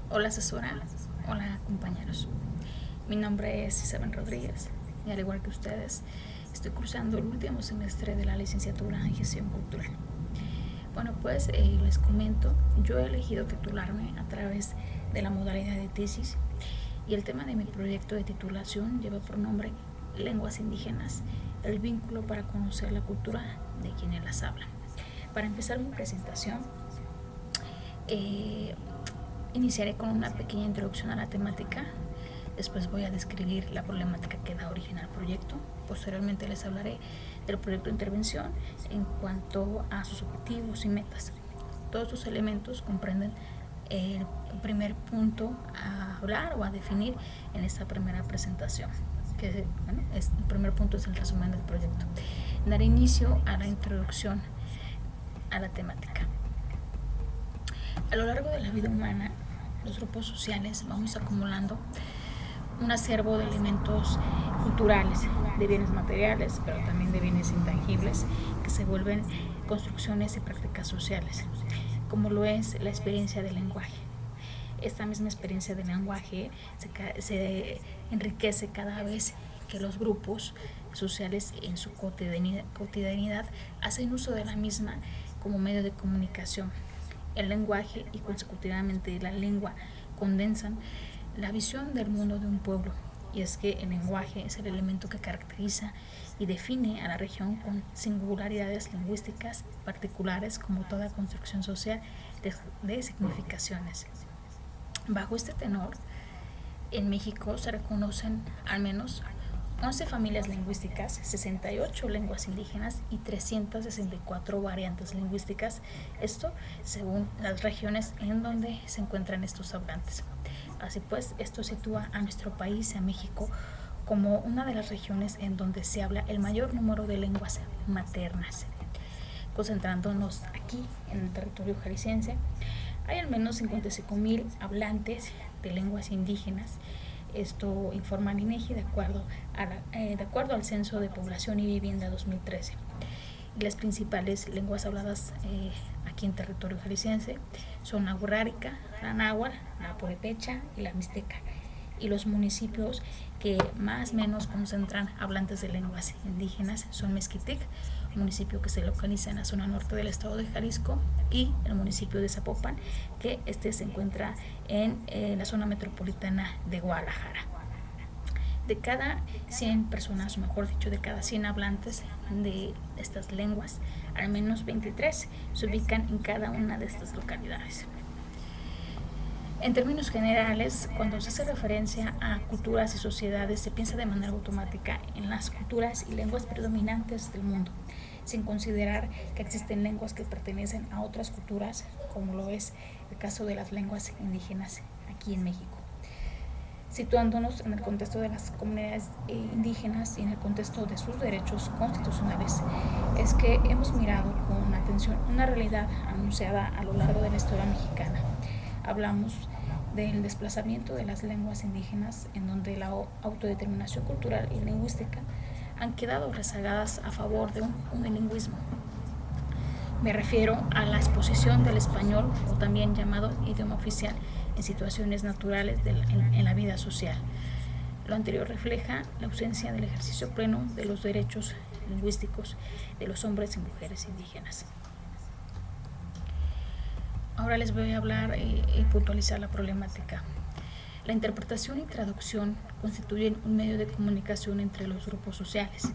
Hola asesora, hola compañeros. Mi nombre es Isabel Rodríguez y al igual que ustedes, estoy cursando el último semestre de la licenciatura en Gestión Cultural. Bueno, pues les comento, yo he elegido titularme a través de la modalidad de tesis y el tema de mi proyecto de titulación lleva por nombre Lenguas Indígenas, el vínculo para conocer la cultura de quienes las hablan. Para empezar mi presentación, eh, iniciaré con una pequeña introducción a la temática. Después voy a describir la problemática que da origen al proyecto. Posteriormente les hablaré del proyecto de intervención en cuanto a sus objetivos y metas. Todos estos elementos comprenden el primer punto a hablar o a definir en esta primera presentación. Que, bueno, el primer punto es el resumen del proyecto. Daré inicio a la introducción a la temática. A lo largo de la vida humana, los grupos sociales vamos acumulando un acervo de elementos culturales, de bienes materiales, pero también de bienes intangibles, que se vuelven construcciones y prácticas sociales, como lo es la experiencia del lenguaje. Esta misma experiencia del lenguaje se enriquece cada vez que los grupos sociales en su cotidianidad hacen uso de la misma como medio de comunicación. El lenguaje y consecutivamente la lengua condensan la visión del mundo de un pueblo, y es que el lenguaje es el elemento que caracteriza y define a la región con singularidades lingüísticas particulares, como toda construcción social de significaciones. Bajo este tenor, en México se reconocen al menos 11 familias lingüísticas, 68 lenguas indígenas y 364 variantes lingüísticas, esto según las regiones en donde se encuentran estos hablantes. Así pues, esto sitúa a nuestro país, a México, como una de las regiones en donde se habla el mayor número de lenguas maternas. Concentrándonos aquí en el territorio jalisciense, hay al menos 55,000 hablantes de lenguas indígenas. Esto informa el INEGI de acuerdo al Censo de Población y Vivienda 2013. Y las principales lenguas habladas aquí en territorio jalisciense son la wurrárica, la náhuatl, la purépecha y la mixteca. Y los municipios que más o menos concentran hablantes de lenguas indígenas son Mezquitic, municipio que se localiza en la zona norte del estado de Jalisco, y el municipio de Zapopan, que se encuentra en la zona metropolitana de Guadalajara. De cada 100 personas, o mejor dicho, de cada 100 hablantes de estas lenguas, al menos 23 se ubican en cada una de estas localidades. En términos generales, cuando se hace referencia a culturas y sociedades, se piensa de manera automática en las culturas y lenguas predominantes del mundo, sin considerar que existen lenguas que pertenecen a otras culturas, como lo es el caso de las lenguas indígenas aquí en México. Situándonos en el contexto de las comunidades indígenas y en el contexto de sus derechos constitucionales, es que hemos mirado con atención una realidad anunciada a lo largo de la historia mexicana. Hablamos del desplazamiento de las lenguas indígenas, en donde la autodeterminación cultural y lingüística han quedado rezagadas a favor de un unilingüismo. Me refiero a la exposición del español, o también llamado idioma oficial, en situaciones naturales en la vida social. Lo anterior refleja la ausencia del ejercicio pleno de los derechos lingüísticos de los hombres y mujeres indígenas. Ahora les voy a hablar y puntualizar la problemática. La interpretación y traducción constituyen un medio de comunicación entre los grupos sociales,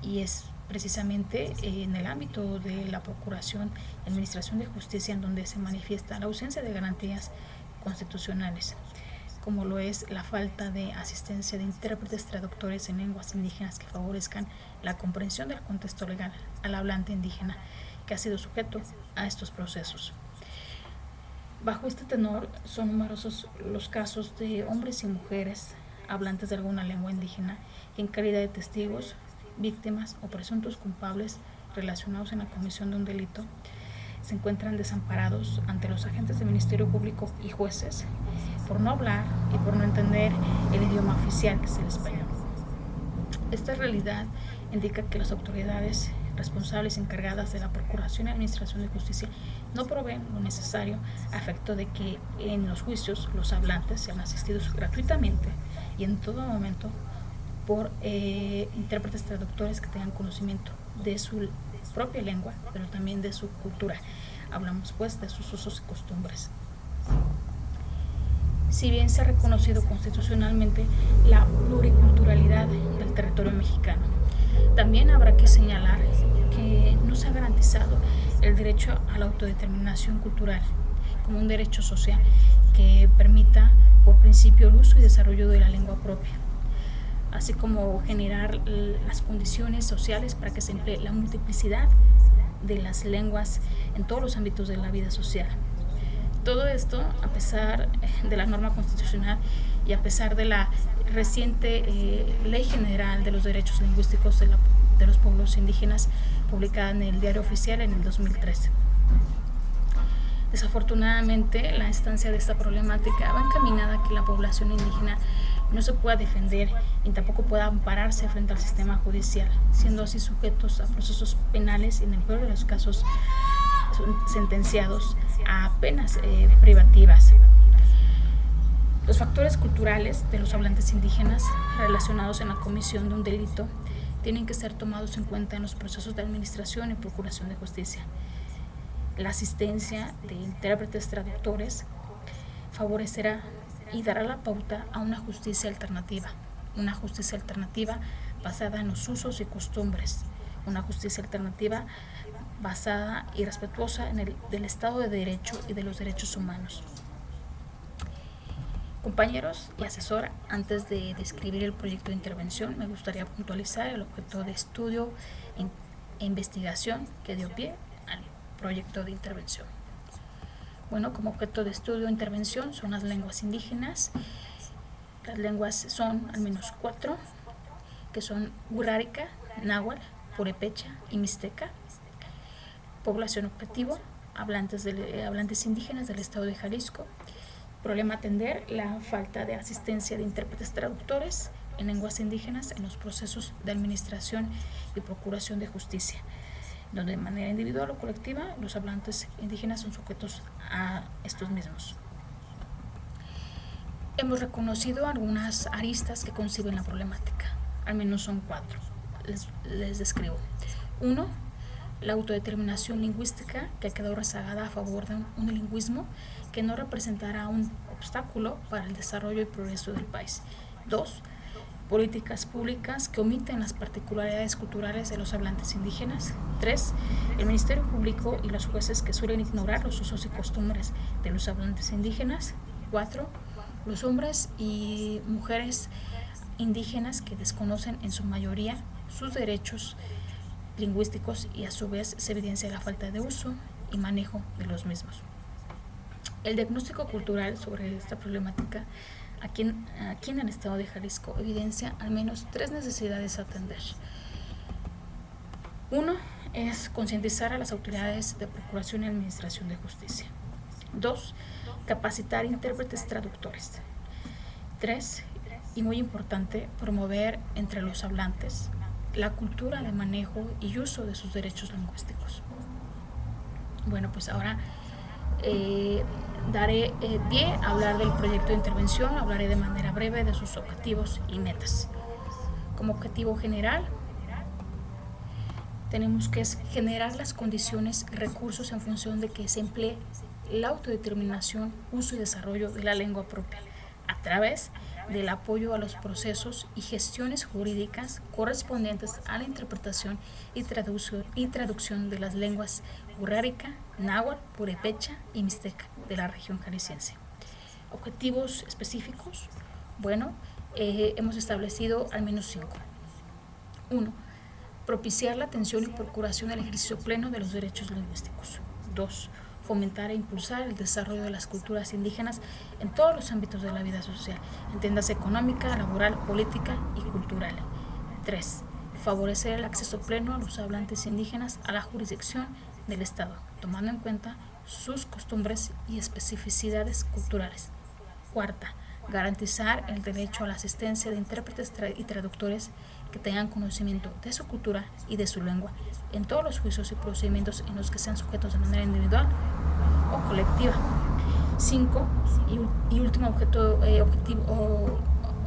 y es precisamente en el ámbito de la procuración y administración de justicia en donde se manifiesta la ausencia de garantías constitucionales, como lo es la falta de asistencia de intérpretes traductores en lenguas indígenas que favorezcan la comprensión del contexto legal al hablante indígena que ha sido sujeto a estos procesos. Bajo este tenor, son numerosos los casos de hombres y mujeres hablantes de alguna lengua indígena que, en calidad de testigos, víctimas o presuntos culpables relacionados en la comisión de un delito, se encuentran desamparados ante los agentes del Ministerio Público y jueces por no hablar y por no entender el idioma oficial, que es el español. Esta realidad indica que las autoridades responsables encargadas de la procuración y administración de justicia no proveen lo necesario a efecto de que en los juicios los hablantes sean asistidos gratuitamente y en todo momento por intérpretes traductores que tengan conocimiento de su propia lengua, pero también de su cultura. Hablamos pues de sus usos y costumbres. Si bien se ha reconocido constitucionalmente la pluriculturalidad del territorio mexicano, también habrá que señalar que no se ha garantizado el derecho a la autodeterminación cultural como un derecho social que permita por principio el uso y desarrollo de la lengua propia, así como generar las condiciones sociales para que se emplee la multiplicidad de las lenguas en todos los ámbitos de la vida social. Todo esto a pesar de la norma constitucional y a pesar de la reciente Ley General de los Derechos Lingüísticos de los Pueblos Indígenas, publicada en el Diario Oficial en el 2013. Desafortunadamente, la instancia de esta problemática va encaminada a que la población indígena no se pueda defender y tampoco pueda ampararse frente al sistema judicial, siendo así sujetos a procesos penales y en el peor de los casos sentenciados a penas privativas. Los factores culturales de los hablantes indígenas relacionados en la comisión de un delito tienen que ser tomados en cuenta en los procesos de administración y procuración de justicia. La asistencia de intérpretes traductores favorecerá y dará la pauta a una justicia alternativa basada en los usos y costumbres, una justicia alternativa basada y respetuosa del Estado de Derecho y de los derechos humanos. Compañeros y asesora, antes de describir el proyecto de intervención, me gustaría puntualizar el objeto de estudio e investigación que dio pie al proyecto de intervención. Bueno, como objeto de estudio e intervención son las lenguas indígenas. Las lenguas son al menos 4, que son wurrárica, náhuatl, purépecha y mixteca. Población objetivo, hablantes indígenas del estado de Jalisco. Problema atender, la falta de asistencia de intérpretes traductores en lenguas indígenas en los procesos de administración y procuración de justicia, donde de manera individual o colectiva los hablantes indígenas son sujetos a estos mismos. Hemos reconocido algunas aristas que conciben la problemática, al menos son 4. Les describo. 1. La autodeterminación lingüística, que ha quedado rezagada a favor de un unilingüismo que no representará un obstáculo para el desarrollo y progreso del país. 2. Políticas públicas que omiten las particularidades culturales de los hablantes indígenas. 3. El Ministerio Público y los jueces que suelen ignorar los usos y costumbres de los hablantes indígenas. 4. Los hombres y mujeres indígenas que desconocen en su mayoría sus derechos lingüísticos y a su vez se evidencia la falta de uso y manejo de los mismos. El diagnóstico cultural sobre esta problemática aquí en el estado de Jalisco evidencia al menos 3 necesidades a atender. 1 es concientizar a las autoridades de procuración y administración de justicia. 2. Capacitar intérpretes traductores. 3. Y muy importante, promover entre los hablantes la cultura de manejo y uso de sus derechos lingüísticos. Bueno, pues ahora daré pie a hablar del proyecto de intervención. Hablaré de manera breve de sus objetivos y metas. Como objetivo general, tenemos que generar las condiciones y recursos en función de que se emplee la autodeterminación, uso y desarrollo de la lengua propia a través del apoyo a los procesos y gestiones jurídicas correspondientes a la interpretación y traducción de las lenguas wurrárica, náhuatl, purépecha y mixteca de la región jalisciense. Objetivos específicos, bueno, hemos establecido al menos 5. 1. Propiciar la atención y procuración del ejercicio pleno de los derechos lingüísticos. 2. Fomentar e impulsar el desarrollo de las culturas indígenas en todos los ámbitos de la vida social, entiéndase económica, laboral, política y cultural. 3. Favorecer el acceso pleno a los hablantes indígenas a la jurisdicción del Estado, tomando en cuenta sus costumbres y especificidades culturales. 4. garantizar el derecho a la asistencia de intérpretes y traductores que tengan conocimiento de su cultura y de su lengua en todos los juicios y procedimientos en los que sean sujetos de manera individual o colectiva. 5. Y último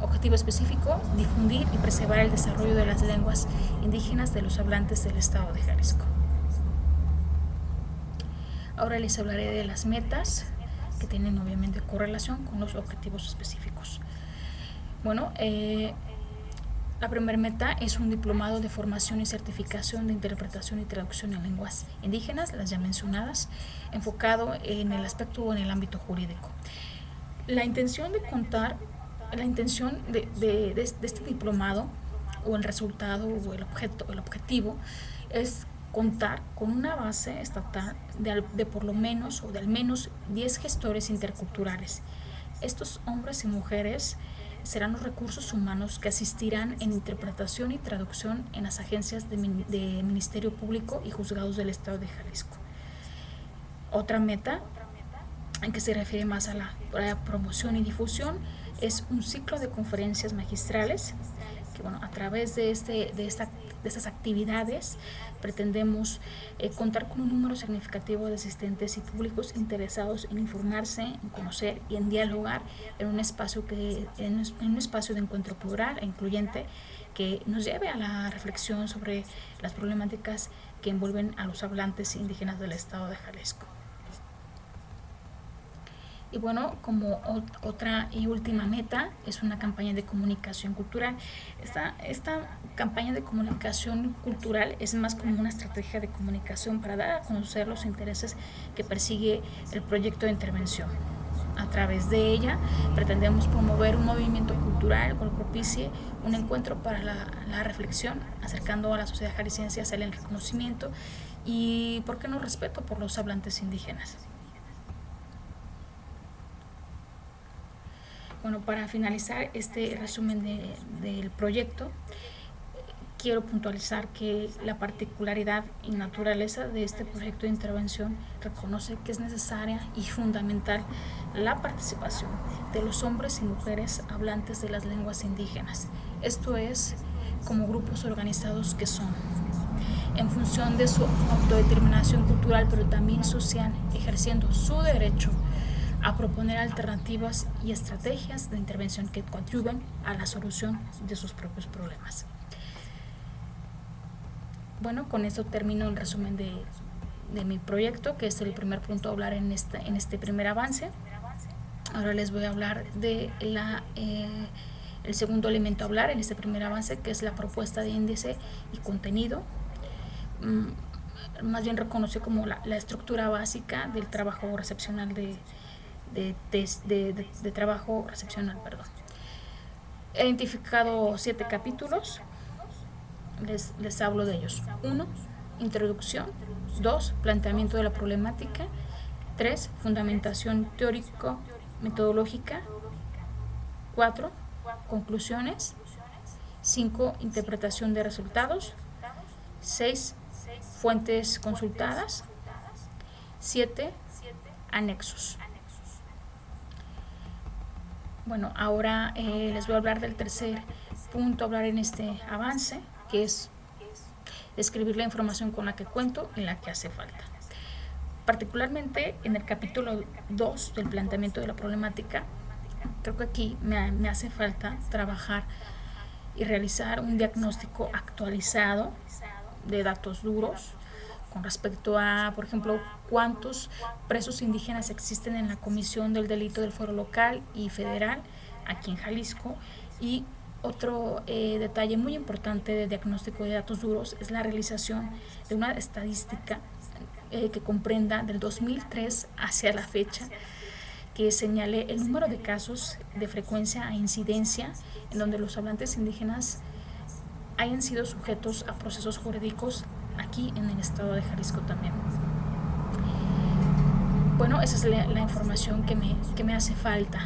objetivo específico, difundir y preservar el desarrollo de las lenguas indígenas de los hablantes del estado de Jalisco. Ahora les hablaré de las metas que tienen obviamente correlación con los objetivos específicos. Bueno, la primera meta es un diplomado de formación y certificación de interpretación y traducción en lenguas indígenas, las ya mencionadas, enfocado en el aspecto o en el ámbito jurídico. La intención de este diplomado o el resultado o el objetivo es contar con una base estatal de por lo menos o de al menos 10 gestores interculturales. Estos hombres y mujeres serán los recursos humanos que asistirán en interpretación y traducción en las agencias de Ministerio Público y juzgados del Estado de Jalisco. Otra meta, en que se refiere más a la promoción y difusión, es un ciclo de conferencias magistrales que, a través de estas actividades pretendemos contar con un número significativo de asistentes y públicos interesados en informarse, en conocer y en dialogar en un espacio de encuentro plural e incluyente que nos lleve a la reflexión sobre las problemáticas que envuelven a los hablantes indígenas del estado de Jalisco. Y bueno, como otra y última meta es una campaña de comunicación cultural. Esta campaña de comunicación cultural es más como una estrategia de comunicación para dar a conocer los intereses que persigue el proyecto de intervención. A través de ella pretendemos promover un movimiento cultural que propicie un encuentro para la reflexión, acercando a la sociedad jalisciense hacia el reconocimiento y, ¿por qué no, respeto por los hablantes indígenas? Bueno, para finalizar este resumen del proyecto, quiero puntualizar que la particularidad y naturaleza de este proyecto de intervención reconoce que es necesaria y fundamental la participación de los hombres y mujeres hablantes de las lenguas indígenas, esto es, como grupos organizados que son, en función de su autodeterminación cultural, pero también social, ejerciendo su derecho a proponer alternativas y estrategias de intervención que contribuyan a la solución de sus propios problemas. Bueno, con esto termino el resumen de mi proyecto, que es el primer punto a hablar en este primer avance. Ahora les voy a hablar de el segundo elemento a hablar en este primer avance, que es la propuesta de índice y contenido. Más bien reconoce como la estructura básica del trabajo recepcional de trabajo recepcional, He identificado 7 capítulos, les hablo de ellos. 1. Introducción. 2. Planteamiento de la problemática. 3. Fundamentación teórico-metodológica. 4. Conclusiones. 5. Interpretación de resultados. 6. Fuentes consultadas. 7. Anexos. Bueno, ahora les voy a hablar del tercer punto a hablar en este avance, que es describir la información con la que cuento y la que hace falta. Particularmente en el capítulo 2 del planteamiento de la problemática, creo que aquí me hace falta trabajar y realizar un diagnóstico actualizado de datos duros con respecto a, por ejemplo, cuántos presos indígenas existen en la comisión del delito del fuero local y federal aquí en Jalisco. Y otro detalle muy importante de diagnóstico de datos duros es la realización de una estadística que comprenda del 2003 hacia la fecha, que señale el número de casos de frecuencia e incidencia en donde los hablantes indígenas hayan sido sujetos a procesos jurídicos aquí en el estado de Jalisco también. Bueno, esa es la información que me hace falta.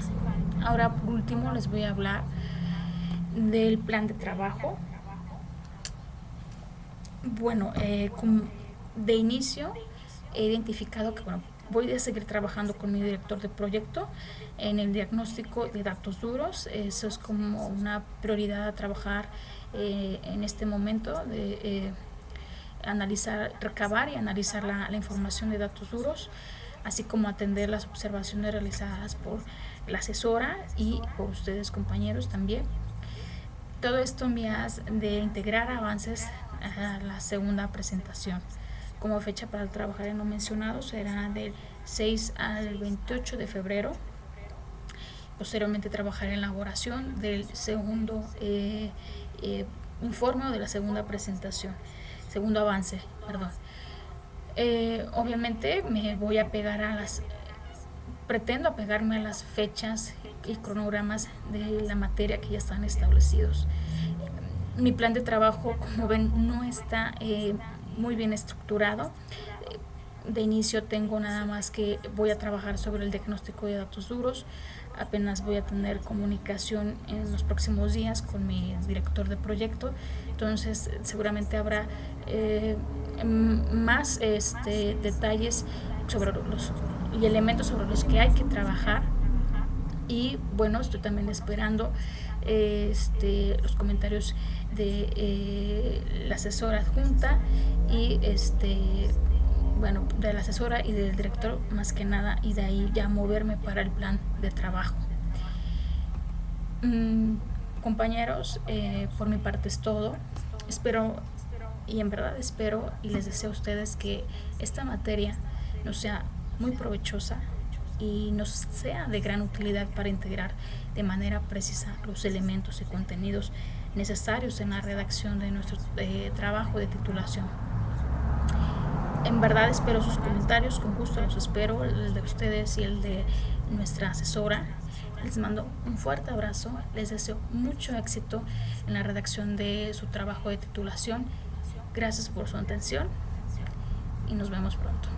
Ahora, por último, les voy a hablar del plan de trabajo. Bueno, de inicio he identificado que Voy a seguir trabajando con mi director de proyecto en el diagnóstico de datos duros. Eso es como una prioridad a trabajar en este momento, de analizar, recabar y analizar la información de datos duros, así como atender las observaciones realizadas por la asesora y por ustedes, compañeros, también. Todo esto en vías de integrar avances a la segunda presentación. Como fecha para trabajar en lo mencionado será del 6 al 28 de febrero. Posteriormente trabajaré en la elaboración del segundo informe o de la segunda presentación, segundo avance, perdón. Obviamente me voy a pegar pretendo apegarme a las fechas y cronogramas de la materia que ya están establecidos. Mi plan de trabajo, como ven, no está muy bien estructurado. De inicio tengo nada más que voy a trabajar sobre el diagnóstico de datos duros. Apenas voy a tener comunicación en los próximos días con mi director de proyecto. Entonces seguramente habrá más detalles sobre y elementos sobre los que hay que trabajar. Y bueno, estoy también esperando los comentarios de la asesora adjunta y bueno, de la asesora y del director más que nada, y de ahí ya moverme para el plan de trabajo. Compañeros, por mi parte es todo. Espero, y en verdad espero y les deseo a ustedes que esta materia nos sea muy provechosa y nos sea de gran utilidad para integrar de manera precisa los elementos y contenidos necesarios en la redacción de nuestro trabajo de titulación. En verdad espero sus comentarios, con gusto los espero, el de ustedes y el de nuestra asesora. Les mando un fuerte abrazo, les deseo mucho éxito en la redacción de su trabajo de titulación. Gracias por su atención y nos vemos pronto.